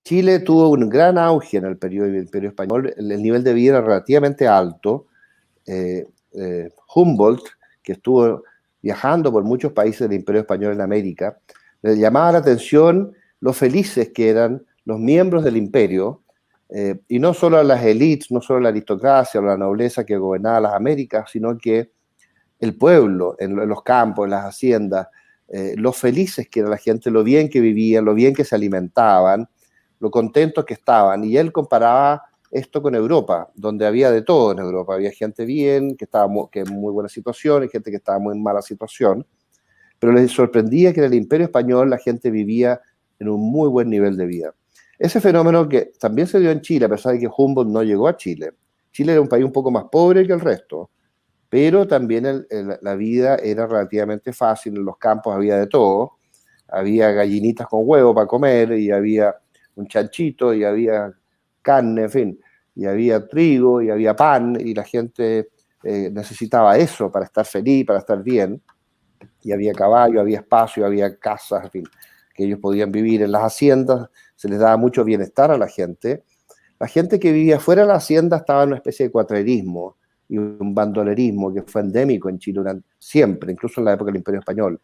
Chile tuvo un gran auge en el periodo del Imperio Español, el nivel de vida era relativamente alto. Humboldt, que estuvo viajando por muchos países del Imperio Español en América, le llamaba la atención lo felices que eran los miembros del imperio, y no solo las élites, no solo la aristocracia o la nobleza que gobernaba las Américas, sino que el pueblo, en los campos, en las haciendas, lo felices que era la gente, lo bien que vivían, lo bien que se alimentaban, lo contentos que estaban. Y él comparaba esto con Europa, donde había de todo en Europa. Había gente bien, que estaba que en muy buena situación, y gente que estaba muy en mala situación. Pero les sorprendía que en el Imperio Español la gente vivía en un muy buen nivel de vida. Ese fenómeno que también se dio en Chile, a pesar de que Humboldt no llegó a Chile. Chile era un país un poco más pobre que el resto, pero también la vida era relativamente fácil, en los campos había de todo, había gallinitas con huevo para comer, y había un chanchito, y había carne, en fin, y había trigo, y había pan, y la gente necesitaba eso para estar feliz, para estar bien, y había caballo, había espacio, había casas, en fin, que ellos podían vivir en las haciendas, se les daba mucho bienestar a la gente. La gente que vivía fuera de la hacienda estaba en una especie de cuatrerismo y un bandolerismo que fue endémico en Chile siempre, incluso en la época del Imperio Español.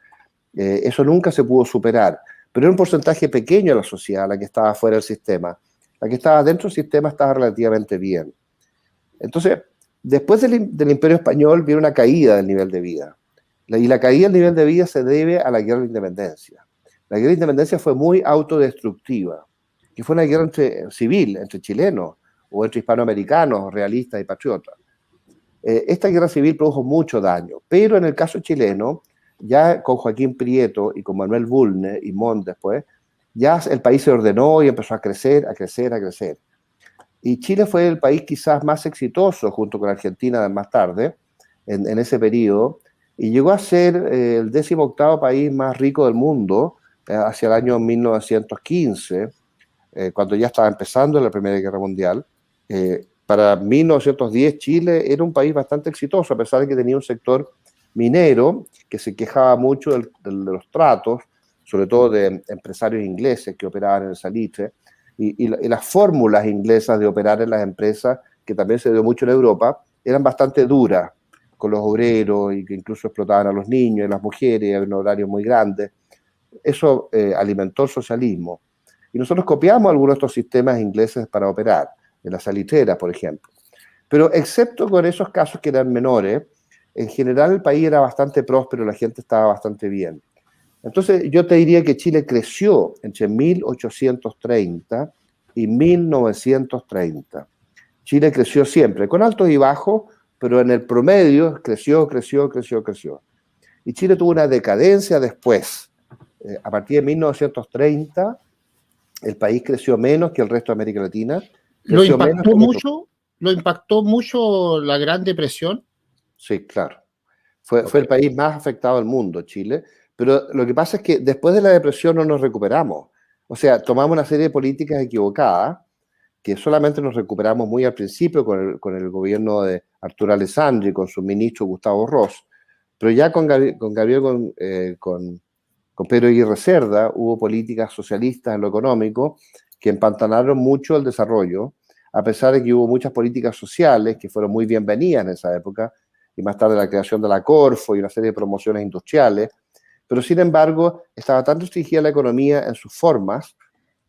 Eso nunca se pudo superar, pero era un porcentaje pequeño de la sociedad la que estaba fuera del sistema. La que estaba dentro del sistema estaba relativamente bien. Entonces, después del Imperio Español viene una caída del nivel de vida. Y la caída del nivel de vida se debe a la guerra de independencia. La guerra de independencia fue muy autodestructiva, que fue una guerra civil entre chilenos o entre hispanoamericanos, realistas y patriotas. Esta guerra civil produjo mucho daño, pero en el caso chileno, ya con Joaquín Prieto y con Manuel Bulnes y Montt después, ya el país se ordenó y empezó a crecer, a crecer, a crecer. Y Chile fue el país quizás más exitoso, junto con Argentina más tarde, en ese periodo, y llegó a ser el 18º país más rico del mundo hacia el año 1915, cuando ya estaba empezando la Primera Guerra Mundial. Para 1910 Chile era un país bastante exitoso, a pesar de que tenía un sector minero que se quejaba mucho de los tratos, sobre todo de empresarios ingleses que operaban en el salitre, y las fórmulas inglesas de operar en las empresas, que también se dio mucho en Europa, eran bastante duras con los obreros, y que incluso explotaban a los niños y las mujeres, y había un horario muy grande. Eso alimentó el socialismo. Y nosotros copiamos algunos de estos sistemas ingleses para operar, en las salitreras, por ejemplo. Pero excepto con esos casos que eran menores, en general el país era bastante próspero, la gente estaba bastante bien. Entonces yo te diría que Chile creció entre 1830 y 1930. Chile creció siempre, con altos y bajos, pero en el promedio creció, creció, creció, creció. Y Chile tuvo una decadencia después. A partir de 1930, el país creció menos que el resto de América Latina, ¿Lo creció menos impactó que otros. mucho? ¿Lo impactó mucho la Gran Depresión? Sí, claro. Fue Ok. el país más afectado del mundo, Chile. Pero lo que pasa es que después de la depresión no nos recuperamos. O sea, tomamos una serie de políticas equivocadas, que solamente nos recuperamos muy al principio con el gobierno de Arturo Alessandri, con su ministro Gustavo Ross. Pero ya con Pedro Aguirre Cerda hubo políticas socialistas en lo económico que empantanaron mucho el desarrollo, a pesar de que hubo muchas políticas sociales que fueron muy bienvenidas en esa época, y más tarde la creación de la Corfo y una serie de promociones industriales. Pero sin embargo, estaba tan restringida la economía en sus formas,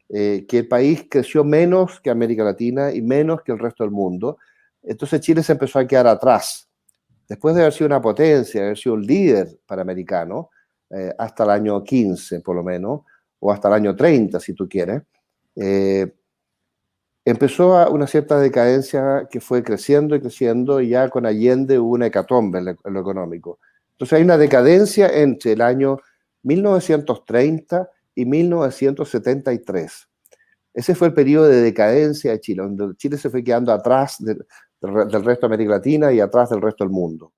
que el país creció menos que América Latina y menos que el resto del mundo. Entonces Chile se empezó a quedar atrás. Después de haber sido una potencia, haber sido un líder panamericano, hasta el año 15 por lo menos, o hasta el año 30 si tú quieres, eh, empezó una cierta decadencia que fue creciendo y creciendo, y ya con Allende hubo una hecatombe en lo económico. Entonces hay una decadencia entre el año 1930 y 1973. Ese fue el periodo de decadencia de Chile, donde Chile se fue quedando atrás del resto de América Latina y atrás del resto del mundo.